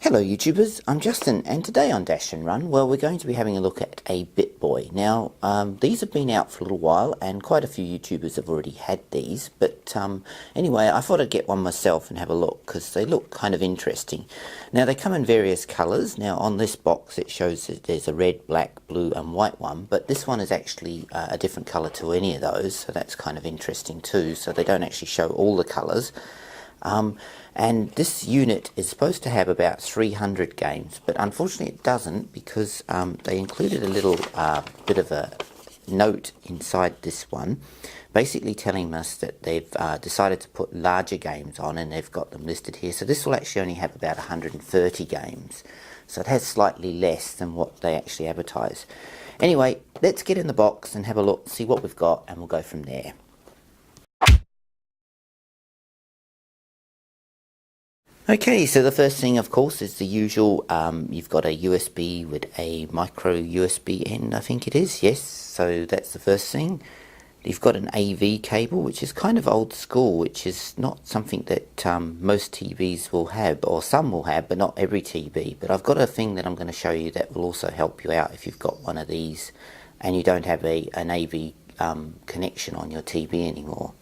Hello YouTubers, I'm Justin, and today on Dashandrun, well, we're going to be having a look at a Bitt Boy. Now, these have been out for a little while, and quite a few YouTubers have already had these, but anyway, I thought I'd get one myself and have a look, because they look kind of interesting. Now, they come in various colours. Now, on this box it shows that there's a red, black, blue and white one, but this one is actually a different colour to any of those, so that's kind of interesting too, so they don't actually show all the colours. And this unit is supposed to have about 300 games, but unfortunately it doesn't, because they included a little bit of a note inside this one, basically telling us that they've decided to put larger games on, and they've got them listed here. So this will actually only have about 130 games, so it has slightly less than what they actually advertise. Anyway, let's get in the box and have a look, see what we've got, and we'll go from there. Okay, so the first thing, of course, is the usual. You've got a USB with a micro USB end, I think it is, yes, so that's the first thing. You've got an AV cable, which is kind of old school, which is not something that most TVs will have, or some will have, but not every TV. But I've got a thing that I'm going to show you that will also help you out if you've got one of these and you don't have an AV connection on your TV anymore.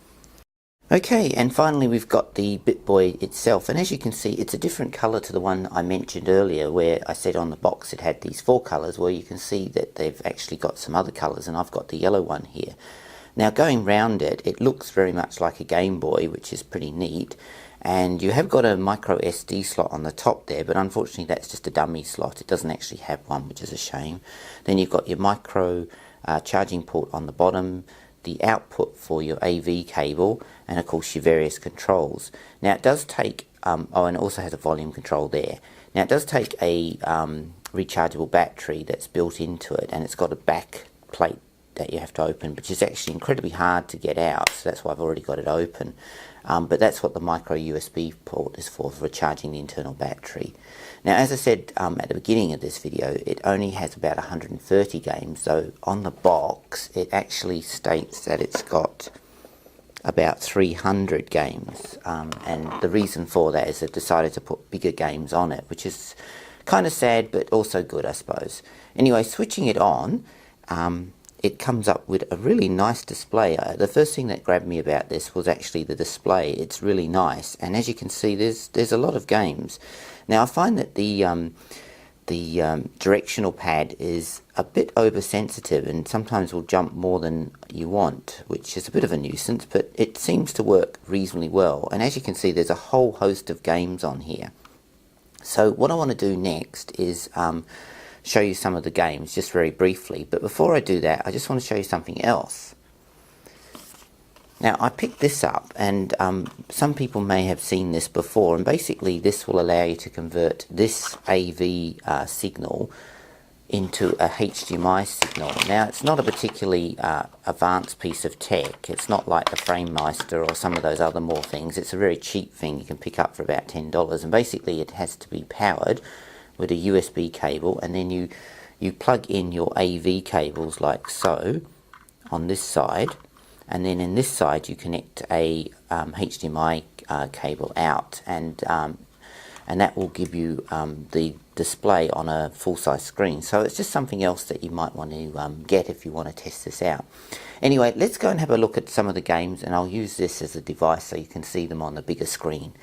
Okay, and finally we've got the Bitt Boy itself, and as you can see it's a different colour to the one I mentioned earlier, where I said on the box it had these 4 colours. Well, you can see that they've actually got some other colours, and I've got the yellow one here. Now, going round it, it looks very much like a Game Boy, which is pretty neat, and you have got a micro SD slot on the top there, but unfortunately that's just a dummy slot. It doesn't actually have one, which is a shame. Then you've got your micro charging port on the bottom, the output for your AV cable, and of course your various controls. Now it does take, and it also has a volume control there. Now it does take a rechargeable battery that's built into it, and it's got a back plate that you have to open, which is actually incredibly hard to get out, so that's why I've already got it open. But that's what the micro USB port is for charging the internal battery. Now, as I said at the beginning of this video, it only has about 130 games, so on the box it actually states that it's got about 300 games, and the reason for that is they've decided to put bigger games on it, which is kind of sad but also good, I suppose. Anyway, switching it on, it comes up with a really nice display. The first thing that grabbed me about this was actually the display. It's really nice, and as you can see there's a lot of games. Now I find that the directional pad is a bit oversensitive and sometimes will jump more than you want, which is a bit of a nuisance, but it seems to work reasonably well. And as you can see, there's a whole host of games on here. So what I want to do next is show you some of the games just very briefly, but before I do that I just want to show you something else. Now I picked this up, and some people may have seen this before, and basically this will allow you to convert this AV signal into a HDMI signal. Now it's not a particularly advanced piece of tech. It's not like the FrameMeister or some of those other more things. It's a very cheap thing you can pick up for about $10, and basically it has to be powered with a USB cable, and then you plug in your AV cables like so on this side, and then in this side you connect a HDMI cable out, and that will give you the display on a full-size screen. So it's just something else that you might want to get if you want to test this out. Anyway, let's go and have a look at some of the games, and I'll use this as a device so you can see them on the bigger screen.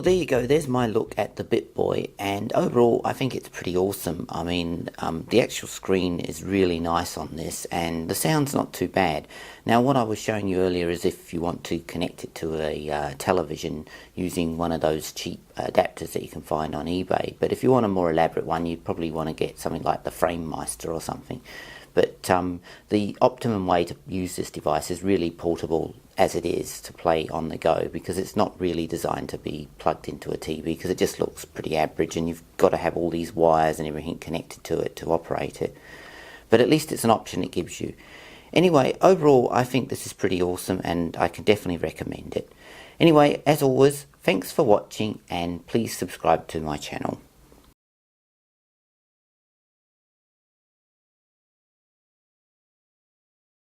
Well, there you go. There's my look at the Bitt Boy, and overall, I think it's pretty awesome. I mean, the actual screen is really nice on this, and the sound's not too bad. Now, what I was showing you earlier is if you want to connect it to a television using one of those cheap adapters that you can find on eBay. But if you want a more elaborate one, you'd probably want to get something like the FrameMeister or something. But the optimum way to use this device is really portable as it is, to play on the go, because it's not really designed to be plugged into a TV, because it just looks pretty average and you've got to have all these wires and everything connected to it to operate it. But at least it's an option it gives you. Anyway, overall I think this is pretty awesome and I can definitely recommend it. Anyway, as always, thanks for watching and please subscribe to my channel.